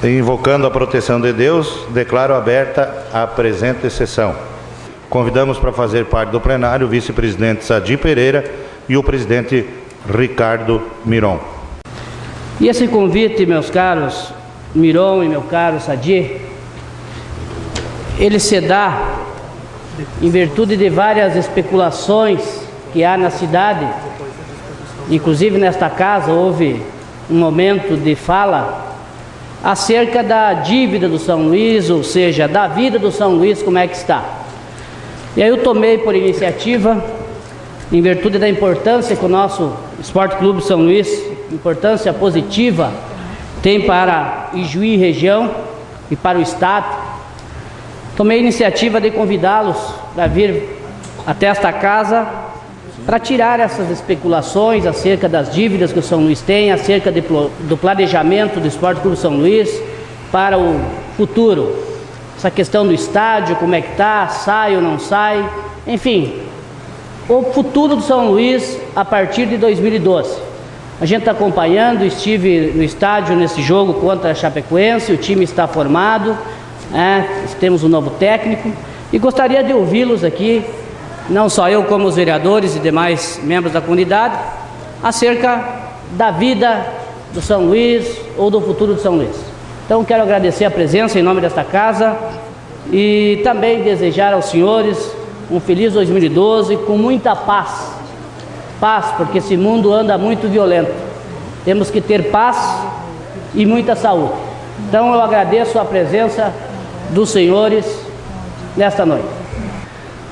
Invocando a proteção de Deus, declaro aberta a presente sessão. Convidamos para fazer parte do plenário o vice-presidente Sadi Pereira e o presidente Ricardo Miron. E esse convite, meus caros Miron e meu caro Sadi, ele se dá em virtude de várias especulações que há na cidade. Inclusive nesta casa houve um momento de fala acerca da dívida do São Luís, ou seja, da vida do São Luís, como é que está. E aí eu tomei por iniciativa, em virtude da importância que o nosso Esporte Clube São Luís, importância positiva, tem para Ijuí região e para o Estado, tomei a iniciativa de convidá-los para vir até esta casa para tirar essas especulações acerca das dívidas que o São Luís tem, acerca do planejamento do Esporte Clube São Luís para o futuro. Essa questão do estádio, como é que está, sai ou não sai, enfim, o futuro do São Luís a partir de 2012. A gente está acompanhando, estive no estádio nesse jogo contra a Chapecoense, o time está formado, temos um novo técnico e gostaria de ouvi-los aqui, não só eu como os vereadores e demais membros da comunidade, acerca da vida do São Luís ou do futuro do São Luís. Então quero agradecer a presença em nome desta casa e também desejar aos senhores um feliz 2012 com muita paz. Paz, porque esse mundo anda muito violento. Temos que ter paz e muita saúde. Então eu agradeço a presença dos senhores nesta noite.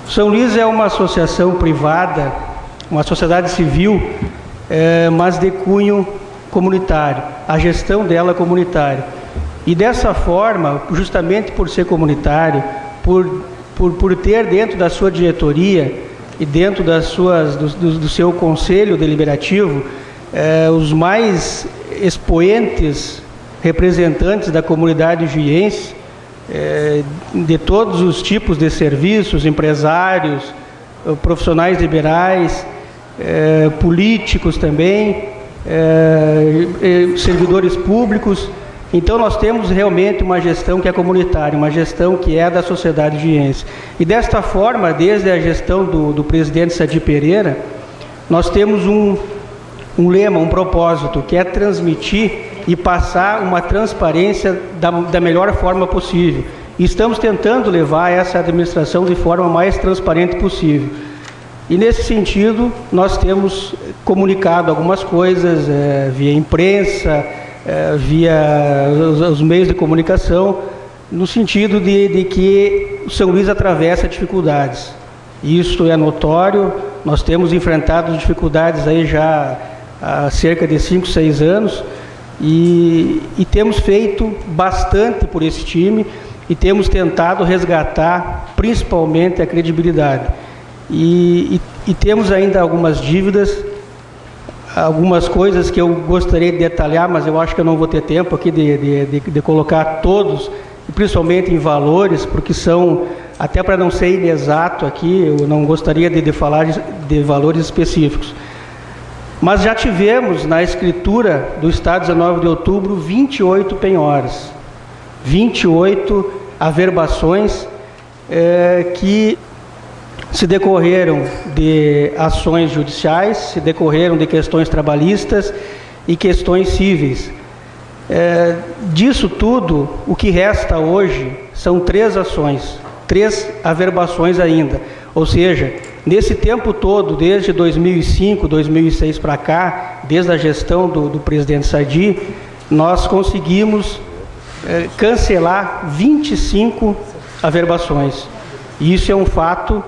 São Luís é uma associação privada, uma sociedade civil, mas de cunho comunitário. A gestão dela é comunitária. E dessa forma, justamente por ser comunitário, por ter dentro da sua diretoria e dentro do seu conselho deliberativo os mais expoentes representantes da comunidade juiense, de todos os tipos de serviços, empresários, profissionais liberais, políticos também, servidores públicos. Então nós temos realmente uma gestão que é comunitária, uma gestão que é da sociedade juiense. E desta forma, desde a gestão do presidente Sadi Pereira, nós temos um lema, um propósito, que é transmitir e passar uma transparência da melhor forma possível. E estamos tentando levar essa administração de forma mais transparente possível. E nesse sentido, nós temos comunicado algumas coisas via imprensa, via os meios de comunicação, no sentido de que o São Luís atravessa dificuldades. Isso é notório, nós temos enfrentado dificuldades aí já há cerca de 5, 6 anos, e temos feito bastante por esse time e temos tentado resgatar principalmente a credibilidade. E temos ainda algumas dívidas, algumas coisas que eu gostaria de detalhar, mas eu acho que eu não vou ter tempo aqui de colocar todos, principalmente em valores, porque são, até para não ser inexato aqui, eu não gostaria de falar de valores específicos. Mas já tivemos na escritura do Estado 19 de outubro 28 penhores, 28 averbações que se decorreram de ações judiciais, se decorreram de questões trabalhistas e questões cíveis. Disso tudo, o que resta hoje são 3 ações, 3 averbações ainda. Ou seja, nesse tempo todo, desde 2005, 2006 para cá, desde a gestão do presidente Sadi, nós conseguimos cancelar 25 averbações. E isso é um fato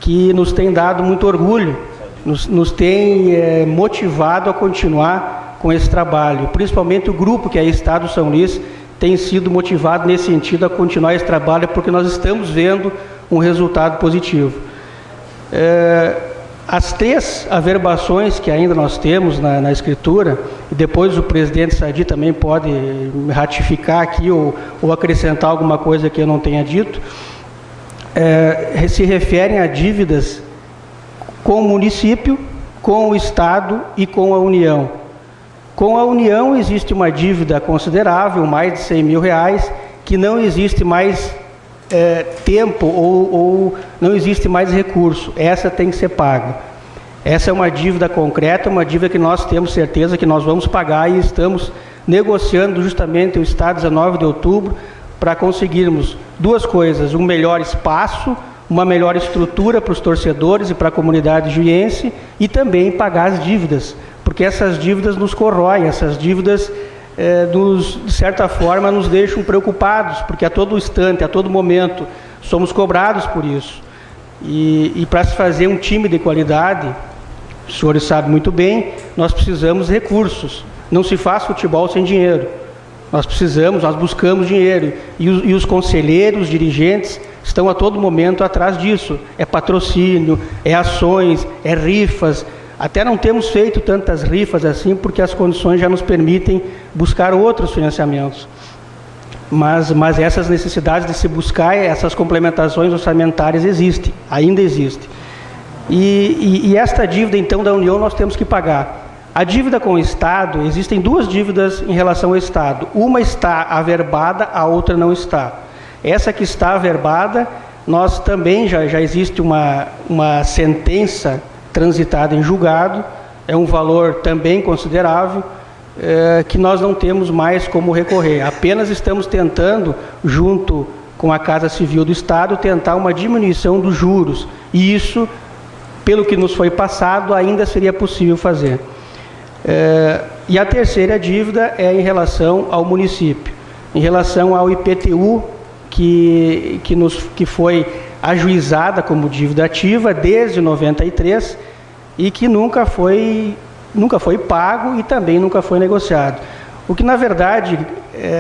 que nos tem dado muito orgulho, nos tem motivado a continuar com esse trabalho. Principalmente o grupo que é Estado São Luís tem sido motivado nesse sentido a continuar esse trabalho, porque nós estamos vendo um resultado positivo. As 3 averbações que ainda nós temos na escritura, e depois o presidente Sadi também pode ratificar aqui ou acrescentar alguma coisa que eu não tenha dito, se referem a dívidas com o município, com o Estado e com a União. Com a União existe uma dívida considerável, mais de R$100.000, que não existe mais tempo ou não existe mais recurso. Essa tem que ser paga. Essa é uma dívida concreta, uma dívida que nós temos certeza que nós vamos pagar e estamos negociando justamente o Estado 19 de outubro para conseguirmos duas coisas: um melhor espaço, uma melhor estrutura para os torcedores e para a comunidade juiense, e também pagar as dívidas, porque essas dívidas nos corroem, essas dívidas de certa forma nos deixam preocupados, porque a todo instante, a todo momento somos cobrados por isso. E para se fazer um time de qualidade, os senhores sabem muito bem, nós precisamos de recursos. Não se faz futebol sem dinheiro. Nós buscamos dinheiro. E os conselheiros, os dirigentes, estão a todo momento atrás disso. É patrocínio, é ações, é rifas. Até não temos feito tantas rifas assim, porque as condições já nos permitem buscar outros financiamentos. Mas essas necessidades de se buscar, essas complementações orçamentárias existem, ainda existem. E esta dívida, então, da União nós temos que pagar. A dívida com o Estado, existem duas dívidas em relação ao Estado. Uma está averbada, a outra não está. Essa que está averbada, nós também já existe uma sentença transitada em julgado, é um valor também considerável, que nós não temos mais como recorrer. Apenas estamos tentando, junto com a Casa Civil do Estado, tentar uma diminuição dos juros. E isso, pelo que nos foi passado, ainda seria possível fazer. E a terceira dívida é em relação ao município, em relação ao IPTU, que foi ajuizada como dívida ativa desde 93 e que nunca foi pago e também nunca foi negociado. O que, na verdade,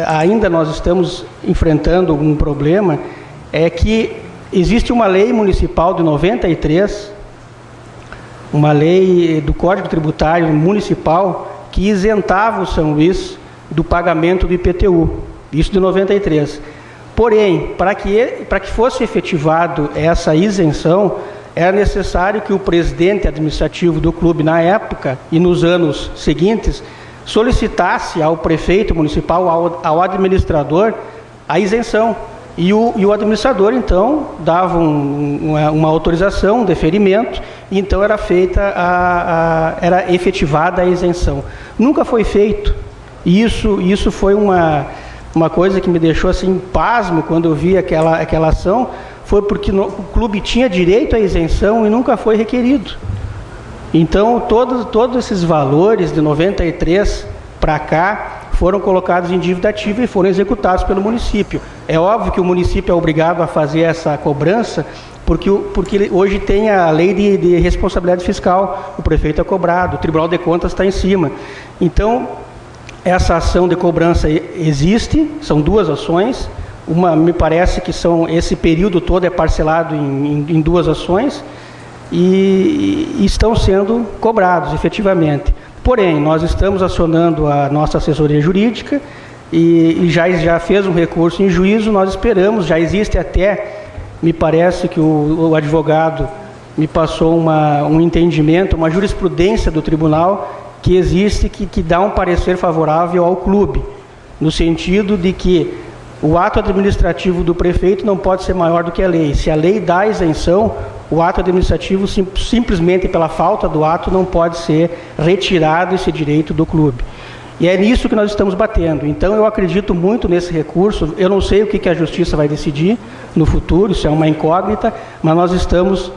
ainda nós estamos enfrentando um problema é que existe uma lei municipal de 93, uma lei do Código Tributário Municipal que isentava o São Luís do pagamento do IPTU, isso de 93. Porém, para que fosse efetivado essa isenção, era necessário que o presidente administrativo do clube na época e nos anos seguintes solicitasse ao prefeito municipal, ao administrador, a isenção. E o administrador, então, dava uma autorização, um deferimento, e então era era efetivada a isenção. Nunca foi feito. E isso foi uma coisa que me deixou assim pasmo quando eu vi aquela ação, foi porque o clube tinha direito à isenção e nunca foi requerido. Então, todos esses valores de 93 para cá foram colocados em dívida ativa e foram executados pelo município. É óbvio que o município é obrigado a fazer essa cobrança, porque hoje tem a lei de responsabilidade fiscal, o prefeito é cobrado, o Tribunal de Contas está em cima. Então, essa ação de cobrança existe, são duas ações. Uma, me parece que esse período todo é parcelado em duas ações e estão sendo cobrados efetivamente. Porém, nós estamos acionando a nossa assessoria jurídica e já fez um recurso em juízo, nós esperamos, já existe até, me parece que o advogado me passou um entendimento, uma jurisprudência do tribunal que existe, que dá um parecer favorável ao clube, no sentido de que o ato administrativo do prefeito não pode ser maior do que a lei. Se a lei dá isenção, o ato administrativo, simplesmente pela falta do ato, não pode ser retirado esse direito do clube. E é nisso que nós estamos batendo. Então, eu acredito muito nesse recurso. Eu não sei o que a Justiça vai decidir no futuro, isso é uma incógnita, mas nós estamos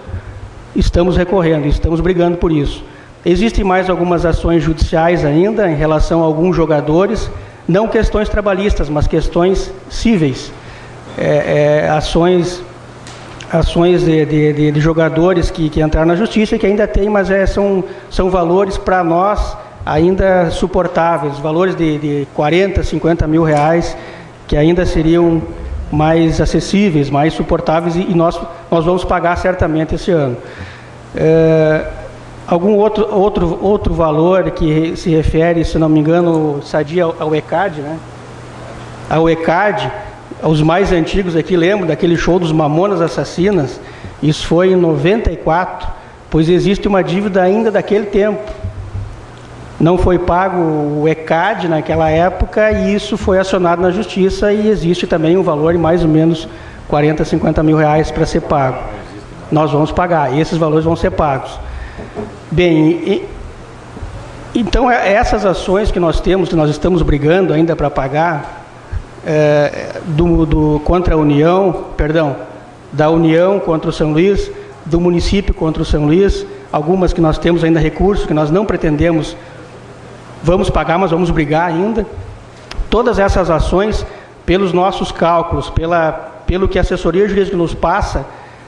recorrendo, estamos brigando por isso. Existem mais algumas ações judiciais ainda em relação a alguns jogadores, não questões trabalhistas, mas questões cíveis, ações de jogadores que entraram na justiça e que ainda tem, mas são valores para nós ainda suportáveis, valores de 40, 50 mil reais, que ainda seriam mais acessíveis, mais suportáveis, e nós vamos pagar certamente esse ano. Algum outro valor que se refere, se não me engano, sadia ao ECAD, né? Ao ECAD, os mais antigos aqui lembram daquele show dos Mamonas Assassinas, isso foi em 94, pois existe uma dívida ainda daquele tempo. Não foi pago o ECAD naquela época e isso foi acionado na Justiça e existe também um valor de mais ou menos 40, 50 mil reais para ser pago. Nós vamos pagar, esses valores vão ser pagos. Bem, então essas ações que nós temos, que nós estamos brigando ainda para pagar, contra a União, da União contra o São Luís, do município contra o São Luís, algumas que nós temos ainda recursos, que nós não pretendemos, vamos pagar, mas vamos brigar ainda. Todas essas ações, pelos nossos cálculos, pelo que a assessoria jurídica nos passa,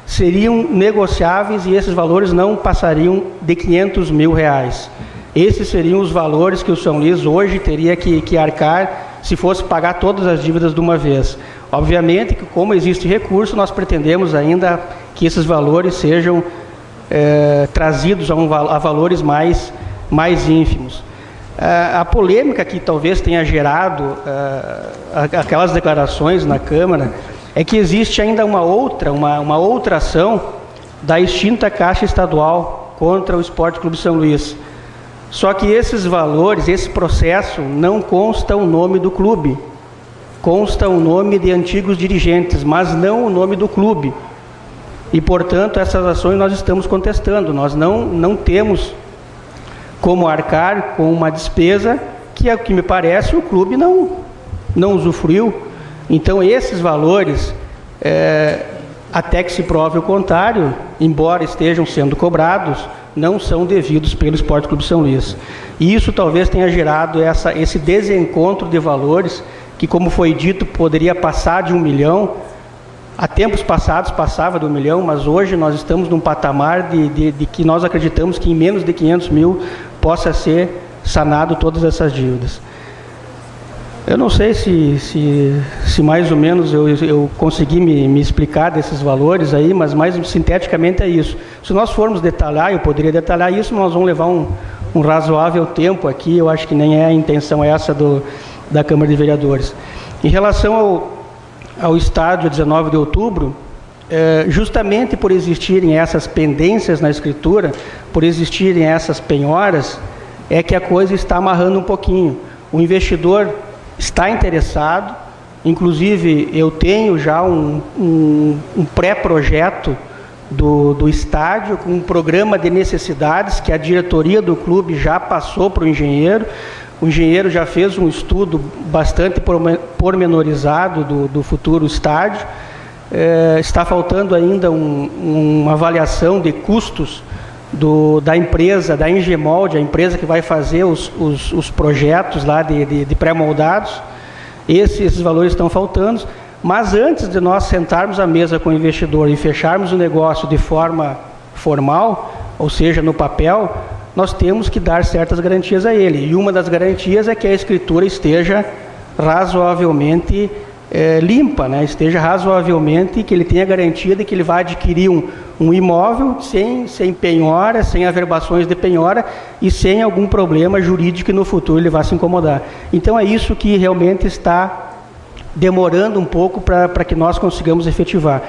seriam negociáveis e esses valores não passariam de 500 mil reais. Esses seriam os valores que o São Luís hoje teria que arcar se fosse pagar todas as dívidas de uma vez. Obviamente que, como existe recurso, nós pretendemos ainda que esses valores sejam trazidos a valores mais ínfimos. A polêmica que talvez tenha gerado aquelas declarações na Câmara é que existe ainda uma outra ação da extinta Caixa Estadual contra o Esporte Clube São Luís. Só que esses valores, esse processo, não consta o nome do clube. Consta o nome de antigos dirigentes, mas não o nome do clube. E, portanto, essas ações nós estamos contestando. Nós não temos como arcar com uma despesa que, ao que me parece, o clube não usufruiu. Então, esses valores, até que se prove o contrário, embora estejam sendo cobrados, não são devidos pelo Esporte Clube São Luís. E isso talvez tenha gerado esse desencontro de valores, que, como foi dito, poderia passar de 1 milhão. Há tempos passados passava de 1 milhão, mas hoje nós estamos num patamar de que nós acreditamos que em menos de 500 mil possa ser sanado todas essas dívidas. Eu não sei se mais ou menos eu consegui me explicar desses valores aí, mas mais sinteticamente é isso. Se nós formos detalhar, eu poderia detalhar isso, mas nós vamos levar um razoável tempo aqui, eu acho que nem é a intenção essa da Câmara de Vereadores. Em relação ao estádio 19 de outubro, justamente por existirem essas pendências na escritura, por existirem essas penhoras, é que a coisa está amarrando um pouquinho. O investidor está interessado, inclusive eu tenho já um pré-projeto do estádio, com um programa de necessidades que a diretoria do clube já passou para o engenheiro. O engenheiro já fez um estudo bastante pormenorizado do futuro estádio. Está faltando ainda uma avaliação de custos da empresa, da Engemolde, a empresa que vai fazer os projetos lá de pré-moldados. Esses valores estão faltando, mas antes de nós sentarmos à mesa com o investidor e fecharmos o negócio de forma formal, ou seja, no papel, nós temos que dar certas garantias a ele. E uma das garantias é que a escritura esteja razoavelmente limpa, né? Esteja razoavelmente, que ele tenha garantia de que ele vai adquirir um imóvel sem penhora, sem averbações de penhora e sem algum problema jurídico que no futuro ele vá se incomodar. Então é isso que realmente está demorando um pouco para que nós consigamos efetivar.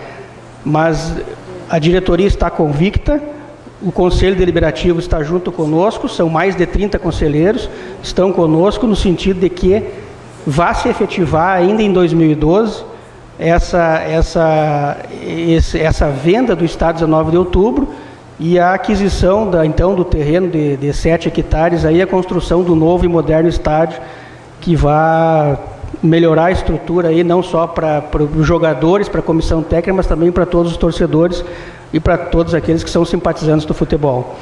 Mas a diretoria está convicta, o Conselho Deliberativo está junto conosco, são mais de 30 conselheiros, estão conosco no sentido de que vá se efetivar ainda em 2012 essa venda do estádio 19 de outubro e a aquisição do terreno de 7 hectares, aí a construção do novo e moderno estádio que vai melhorar a estrutura aí, não só para os jogadores, para a comissão técnica, mas também para todos os torcedores e para todos aqueles que são simpatizantes do futebol.